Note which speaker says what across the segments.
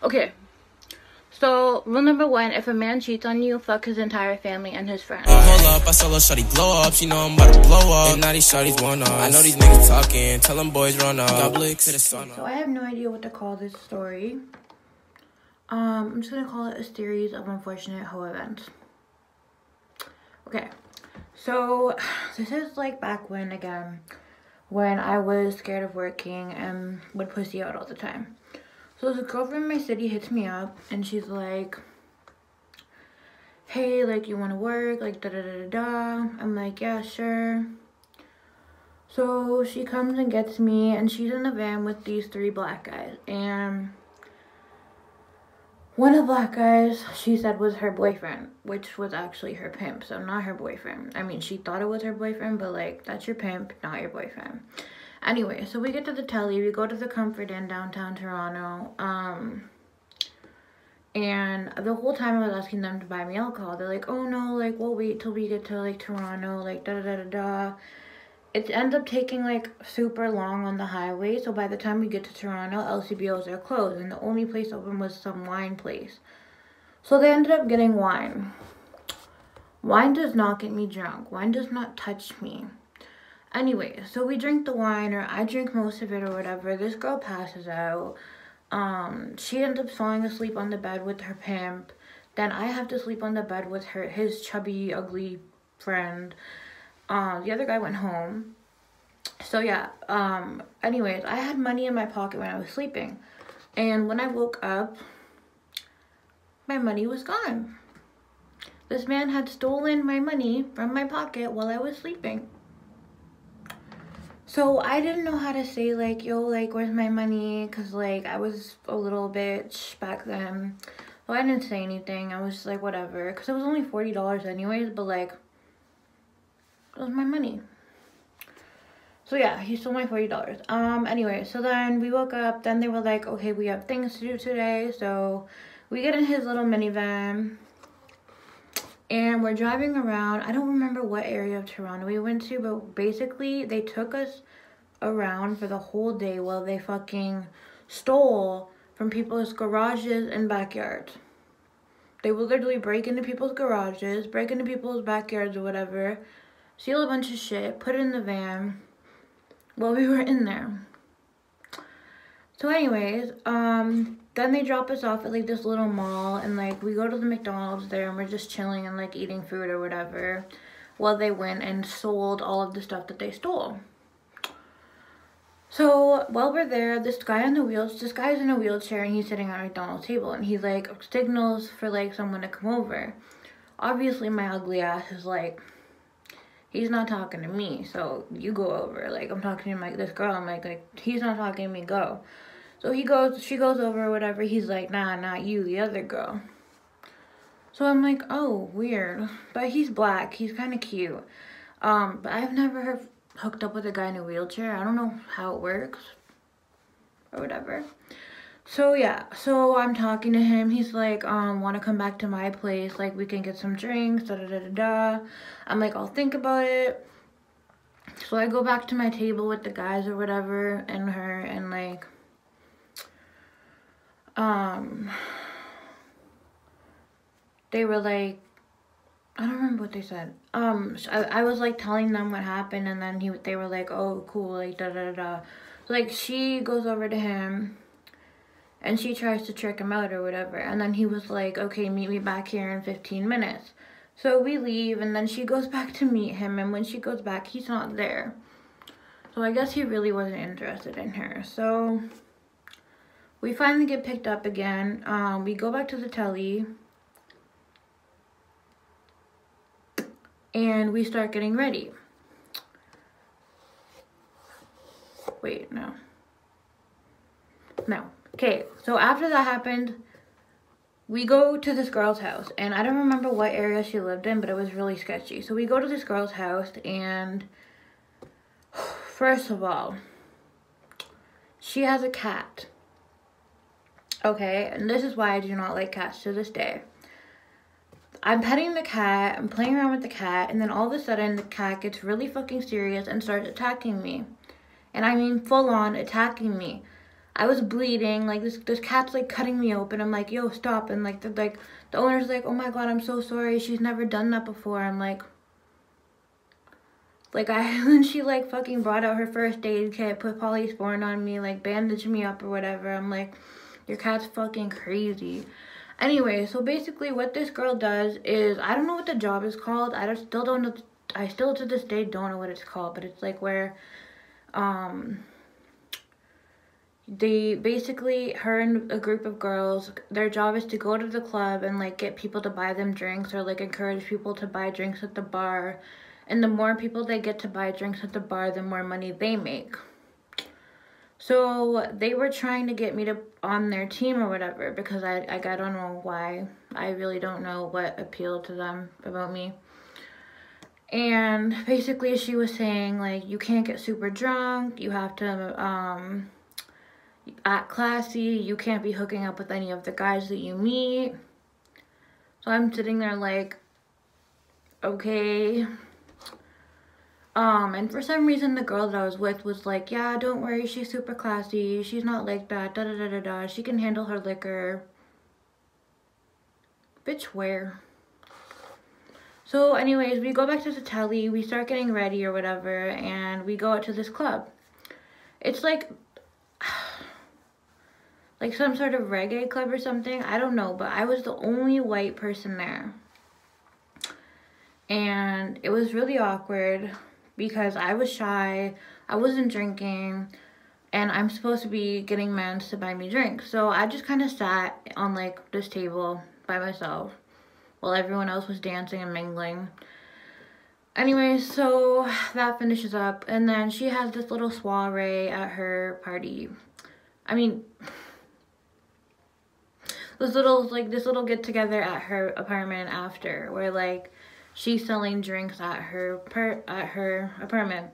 Speaker 1: Okay, so rule number 1, if a man cheats on you, fuck his entire family and his friends.
Speaker 2: Hold up, I saw little shawty glow up. She know I'm about to blow up. And now these shawties want us. I know these niggas talking. Tell them boys run up. Double X to the sun.
Speaker 1: So I have no idea what to call this story. I'm just gonna call it a series of unfortunate hoe events. Okay, so this is like back when, again, when I was scared of working and would pussy out all the time. So this girl from my city hits me up and she's like, hey, like, you want to work, like, da-da-da-da-da. I'm like, yeah, sure. So she comes and gets me, and she's in the van with these 3 black guys. And one of the black guys, she said, was her boyfriend, which was actually her pimp, so not her boyfriend. I mean, she thought it was her boyfriend, but, like, that's your pimp, not your boyfriend. Anyway, so we get to the telly, we go to the Comfort Inn downtown Toronto, and the whole time I was asking them to buy me alcohol. They're like, oh no, like, we'll wait till we get to, like, Toronto, like, da-da-da-da-da. It ends up taking, like, super long on the highway, so by the time we get to Toronto, LCBOs are closed, and the only place open was some wine place. So they ended up getting wine. Wine does not get me drunk. Wine does not touch me. Anyway, so we drink the wine, or I drink most of it or whatever. This girl passes out. She ends up falling asleep on the bed with her pimp. Then I have to sleep on the bed with his chubby, ugly friend. The other guy went home. So yeah, anyways, I had money in my pocket when I was sleeping. And when I woke up, my money was gone. This man had stolen my money from my pocket while I was sleeping. So I didn't know how to say, like, yo, like, where's my money? Because, like, I was a little bitch back then. So I didn't say anything. I was just like, whatever. Because it was only $40 anyways, but, like, it was my money. So yeah, he stole my $40. Anyway, so then we woke up. Then they were like, okay, we have things to do today. So we get in his little minivan. And we're driving around. I don't remember what area of Toronto we went to, but basically they took us around for the whole day while they fucking stole from people's garages and backyards. They would literally break into people's garages, break into people's backyards or whatever, steal a bunch of shit, put it in the van while we were in there. So anyways, then they drop us off at, like, this little mall, and, like, we go to the McDonald's there, and we're just chilling and, like, eating food or whatever, while they went and sold all of the stuff that they stole. So while we're there, this guy's in a wheelchair, and he's sitting at a McDonald's table, and he, like, signals for, like, someone to come over. Obviously, my ugly ass is like, he's not talking to me, so you go over. Like, I'm talking to, like, this girl, I'm like, he's not talking to me, go. So she goes over or whatever. He's like, nah, not you, the other girl. So I'm like, oh, weird. But he's black. He's kind of cute. But I've never hooked up with a guy in a wheelchair. I don't know how it works or whatever. So yeah, so I'm talking to him. He's like, want to come back to my place? Like, we can get some drinks, da-da-da-da-da. I'm like, I'll think about it. So I go back to my table with the guys or whatever and her, and, like, they were like, I don't remember what they said. I was, like, telling them what happened, and then they were like, oh, cool, like, da-da-da-da. So, like, she goes over to him, and she tries to trick him out or whatever, and then he was like, okay, meet me back here in 15 minutes. So we leave, and then she goes back to meet him, and when she goes back, he's not there. So I guess he really wasn't interested in her. So we finally get picked up again. We go back to the telly. And we start getting ready. Wait, no. No. Okay, so after that happened, we go to this girl's house. And I don't remember what area she lived in, but it was really sketchy. So we go to this girl's house, and first of all, she has a cat. Okay, and this is why I do not like cats to this day. I'm petting the cat, I'm playing around with the cat, and then all of a sudden the cat gets really fucking serious and starts attacking me. And I mean full on attacking me. I was bleeding. Like, this cat's, like, cutting me open. I'm like, yo, stop. And, like, the owner's like, oh, my God, I'm so sorry. She's never done that before. I'm like, and she, like, fucking brought out her first aid kit, put polysporin on me, like, bandaged me up or whatever. I'm like, your cat's fucking crazy. Anyway, so basically what this girl does is, I don't know what the job is called. I still don't know. I still to this day don't know what it's called, but it's like where, they basically, her and a group of girls, their job is to go to the club and like get people to buy them drinks, or like encourage people to buy drinks at the bar. And the more people they get to buy drinks at the bar, the more money they make. So they were trying to get me to on their team or whatever, because I don't know why. I really don't know what appealed to them about me. And basically she was saying, like, you can't get super drunk, you have to act classy, you can't be hooking up with any of the guys that you meet. So I'm sitting there like, okay. And for some reason the girl that I was with was like, yeah, don't worry, she's super classy, she's not like that, da da da da da, she can handle her liquor. Bitch, where? So anyways, we go back to the telly, we start getting ready or whatever, and we go out to this club. It's like some sort of reggae club or something, I don't know, but I was the only white person there. And it was really awkward because I was shy, I wasn't drinking, and I'm supposed to be getting men to buy me drinks. So I just kind of sat on like this table by myself while everyone else was dancing and mingling. Anyway, so that finishes up, and then she has this little soiree at her party. I mean, this little get together at her apartment after, where like she's selling drinks at her apartment.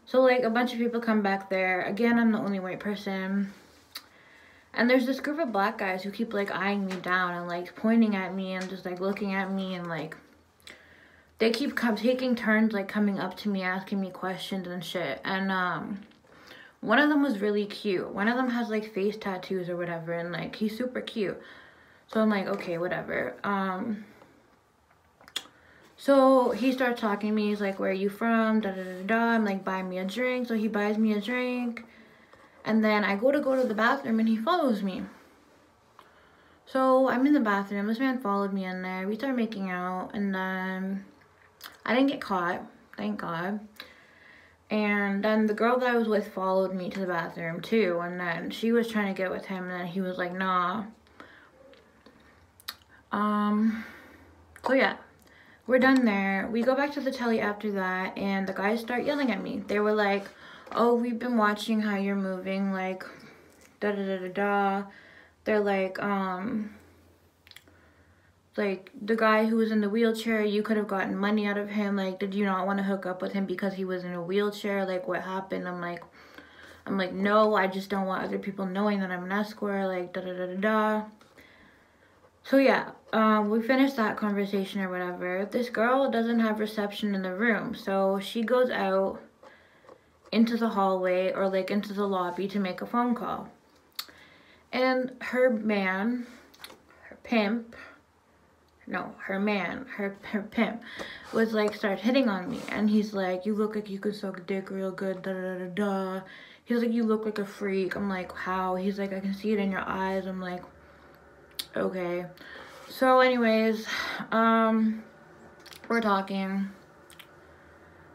Speaker 1: So like a bunch of people come back there. Again, I'm the only white person. And there's this group of black guys who keep like eyeing me down and like pointing at me and just like looking at me, and like they keep taking turns like coming up to me, asking me questions and shit. And one of them was really cute. One of them has like face tattoos or whatever, and like he's super cute. So I'm like, okay, whatever. So he starts talking to me. He's like, where are you from? Da da da da. I'm like, buy me a drink. So he buys me a drink. And then I go to the bathroom and he follows me. So I'm in the bathroom. This man followed me in there. We start making out. And then I didn't get caught. Thank God. And then the girl that I was with followed me to the bathroom too. And then she was trying to get with him. And then he was like, nah. So yeah. We're done there. We go back to the telly after that, and the guys start yelling at me. They were like, oh, we've been watching how you're moving, like, da da da da da. They're like the guy who was in the wheelchair, you could have gotten money out of him. Like, did you not want to hook up with him because he was in a wheelchair? Like, what happened? I'm like, no, I just don't want other people knowing that I'm an escort, like, da da da da da. So yeah, we finished that conversation or whatever. This girl doesn't have reception in the room, so she goes out into the hallway or like into the lobby to make a phone call. And her pimp was like, start hitting on me. And he's like, you look like you could suck dick real good, da da da da. He's like, you look like a freak. I'm like, how? He's like, I can see it in your eyes. I'm like, okay. So anyways, we're talking,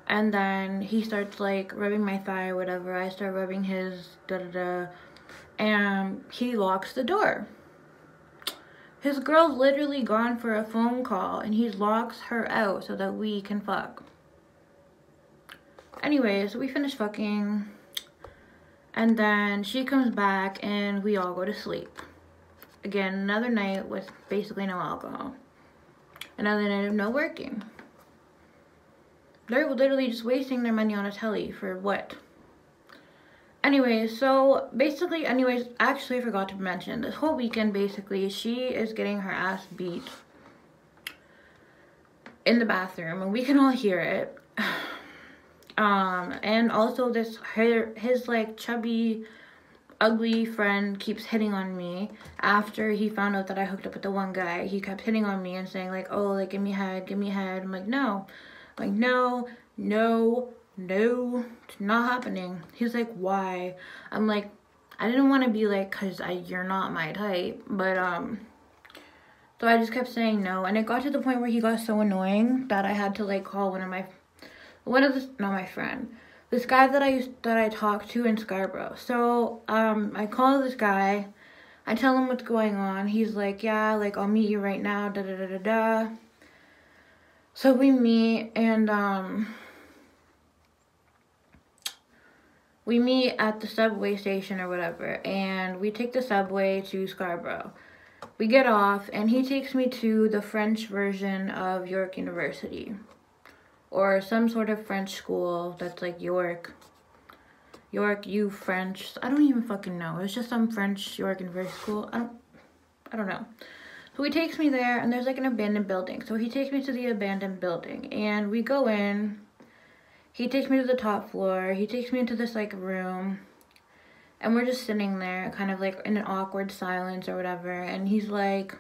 Speaker 1: and then he starts like rubbing my thigh or whatever. I start rubbing his da da da, and he locks the door. His girl's literally gone for a phone call, and he locks her out so that we can fuck. Anyways, we finish fucking, and then she comes back and we all go to sleep. Again, another night with basically no alcohol. Another night of no working. They're literally just wasting their money on a telly for what? Anyways, so basically, actually I forgot to mention, this whole weekend basically, she is getting her ass beat in the bathroom, and we can all hear it. And also his like chubby ugly friend keeps hitting on me after he found out that I hooked up with the one guy. He kept hitting on me and saying like, oh, like, give me head, give me head. I'm like, no. I'm like, no, no, no, it's not happening. He's like, why? I'm like, I didn't want to be like, cause you're not my type, but so I just kept saying no, and it got to the point where he got so annoying that I had to like call not my friend, this guy that I talked to in Scarborough. So I call this guy, I tell him what's going on. He's like, yeah, like, I'll meet you right now, da da da da da. So we meet, and we meet at the subway station or whatever, and we take the subway to Scarborough. We get off, and he takes me to the French version of York University, or some sort of French school that's like York, U French. I don't even fucking know. It's just some French York University school. I don't know. So he takes me there, and there's like an abandoned building. So he takes me to the abandoned building, and we go in. He takes me to the top floor. He takes me into this like room, and we're just sitting there kind of like in an awkward silence or whatever. And he's like,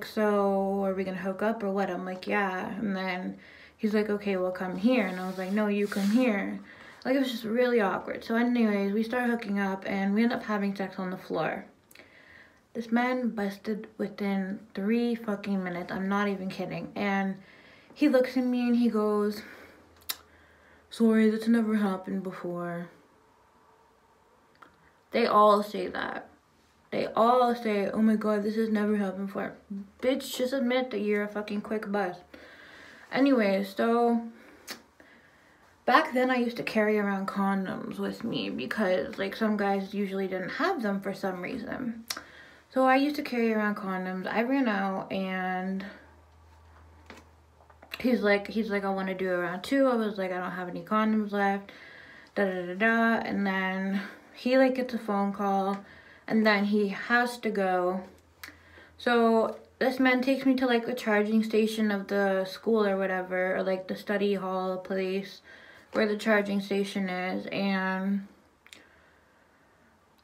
Speaker 1: so are we gonna hook up or what? I'm like, yeah. And then he's like, okay, well, come here. And I was like, no, you come here. Like, it was just really awkward. So anyways, we start hooking up, and we end up having sex on the floor. This man busted within 3 fucking minutes. I'm not even kidding. And he looks at me and he goes, sorry, that's never happened before. They all say that. They all say, oh my god, this has never happened before. Bitch, just admit that you're a fucking quick bust. Anyway, so back then I used to carry around condoms with me because like some guys usually didn't have them for some reason. So I used to carry around condoms. I ran out, and he's like, I want to do a round 2. I was like, I don't have any condoms left, da da da da. And then he like gets a phone call, and then he has to go. So this man takes me to like the charging station of the school or whatever, or like the study hall place where the charging station is, and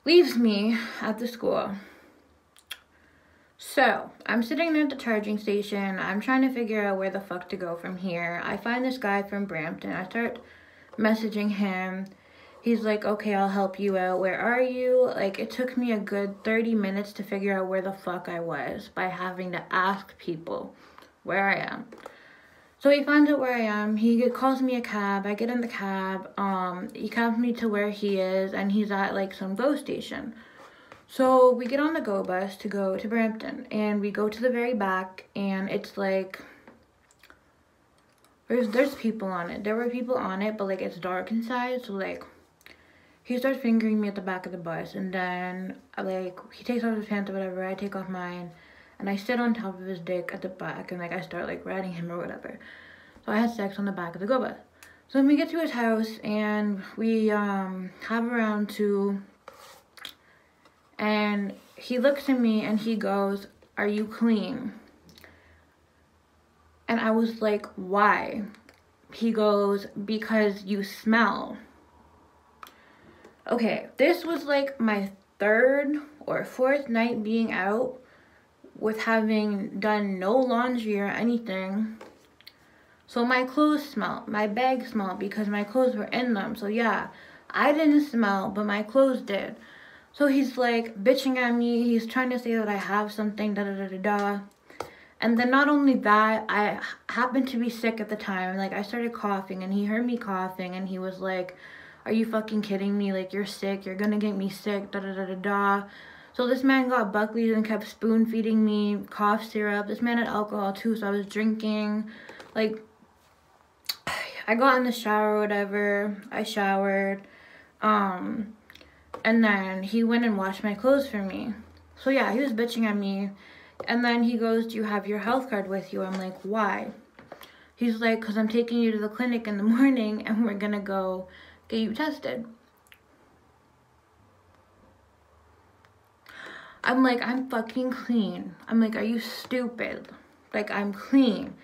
Speaker 1: leaves me at the school. So, I'm sitting there at the charging station. I'm trying to figure out where the fuck to go from here. I find this guy from Brampton. I start messaging him. He's like, okay, I'll help you out. Where are you? Like, it took me a good 30 minutes to figure out where the fuck I was by having to ask people where I am. So he finds out where I am. He calls me a cab. I get in the cab. He cabs me to where he is, and he's at like some GO station. So we get on the GO bus to go to Brampton, and we go to the very back, and it's like, there's people on it. There were people on it, but like it's dark inside, so like he starts fingering me at the back of the bus, and then like he takes off his pants or whatever. I take off mine, and I sit on top of his dick at the back, and like I start like riding him or whatever. So I had sex on the back of the GO bus. So then we get to his house, and we have a round 2. And he looks at me and he goes, are you clean? And I was like, why? He goes, because you smell. Okay, this was like my 3rd or 4th night being out with having done no laundry or anything. So my clothes smell, my bag smelled because my clothes were in them. So yeah, I didn't smell, but my clothes did. So he's like bitching at me. He's trying to say that I have something, da da da da da. And then not only that, I happened to be sick at the time. Like I started coughing, and he heard me coughing, and he was like, are you fucking kidding me? Like, you're sick. You're gonna get me sick, da da da da da. So this man got Buckley's and kept spoon feeding me cough syrup. This man had alcohol too, so I was drinking. Like, I got in the shower or whatever. I showered. And then he went and washed my clothes for me. So yeah, he was bitching at me. And then he goes, do you have your health card with you? I'm like, why? He's like, because I'm taking you to the clinic in the morning, and we're gonna go get you tested. I'm like, I'm fucking clean. I'm like, are you stupid? Like, I'm clean.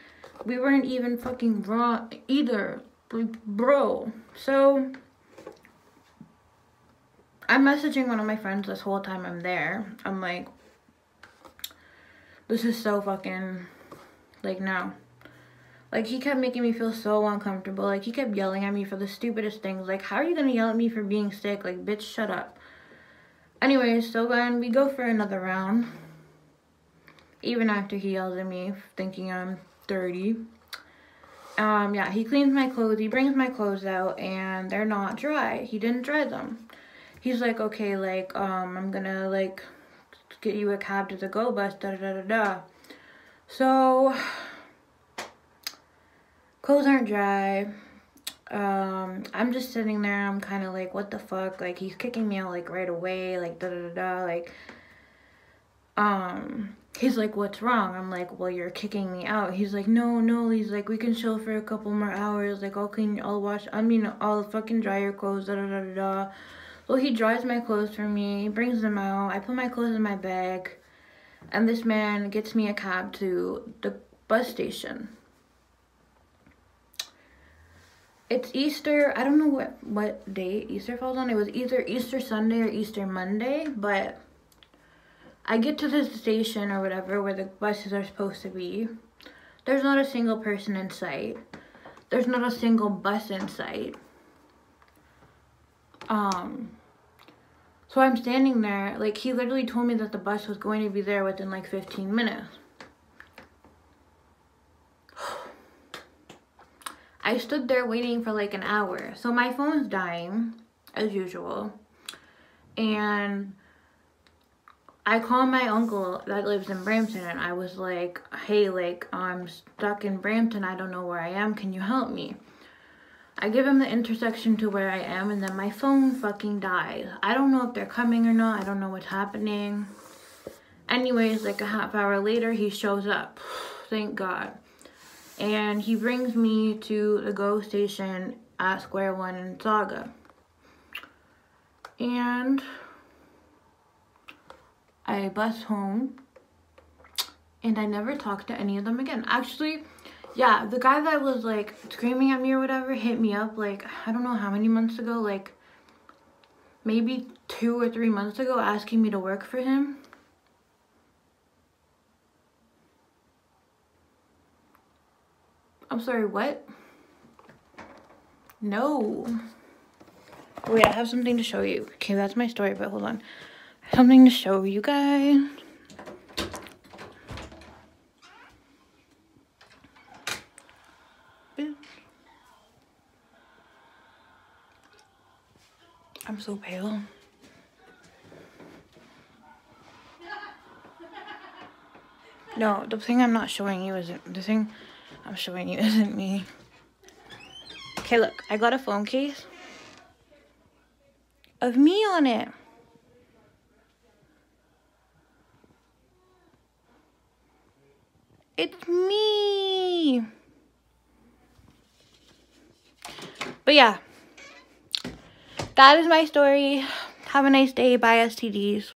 Speaker 1: We weren't even fucking wrong either. Like, bro. So I'm messaging one of my friends this whole time I'm there. I'm like, this is so fucking, like, no. Like, he kept making me feel so uncomfortable. Like, he kept yelling at me for the stupidest things. Like, how are you gonna yell at me for being sick? Like, bitch, shut up. Anyways, so then we go for another round. Even after he yells at me, thinking I'm 30. Yeah, he cleans my clothes. He brings my clothes out, and they're not dry. He didn't dry them. He's like, okay, like, I'm gonna, like, get you a cab to the go bus, da-da-da-da-da. So, clothes aren't dry. I'm just sitting there. I'm kind of like, what the fuck? Like, he's kicking me out, like, right away, like, da-da-da-da, like, he's like, what's wrong? I'm like, well, you're kicking me out. He's like, no, he's like, we can chill for a couple more hours, like, I'll fucking dry your clothes, da-da-da-da-da. So he dries my clothes for me, brings them out, I put my clothes in my bag, and this man gets me a cab to the bus station. It's Easter. I don't know what day Easter falls on. It was either Easter Sunday or Easter Monday, but I get to this station or whatever where the buses are supposed to be. There's not a single person in sight. There's not a single bus in sight. So I'm standing there, like, he literally told me that the bus was going to be there within like 15 minutes. I stood there waiting for like an hour. So my phone's dying, as usual. And I called my uncle that lives in Brampton, and I was like, hey, like, I'm stuck in Brampton. I don't know where I am. Can you help me? I give him the intersection to where I am, and then my phone fucking dies. I don't know if they're coming or not. I don't know what's happening. Anyways, like a half hour later, he shows up. Thank God. And he brings me to the GO station at Square One in Saga. And I bus home, and I never talked to any of them again. Actually, yeah, the guy that was like screaming at me or whatever hit me up like, I don't know how many months ago, like maybe 2 or 3 months ago, asking me to work for him. I'm sorry, what? No. Wait, I have something to show you. Okay, that's my story, but hold on. I have something to show you guys. I'm so pale. No, the thing I'm not showing you isn't, the thing I'm showing you isn't me. Okay, look, I got a phone case of me on it. It's me. But yeah, that is my story. Have a nice day. Bye, STDs.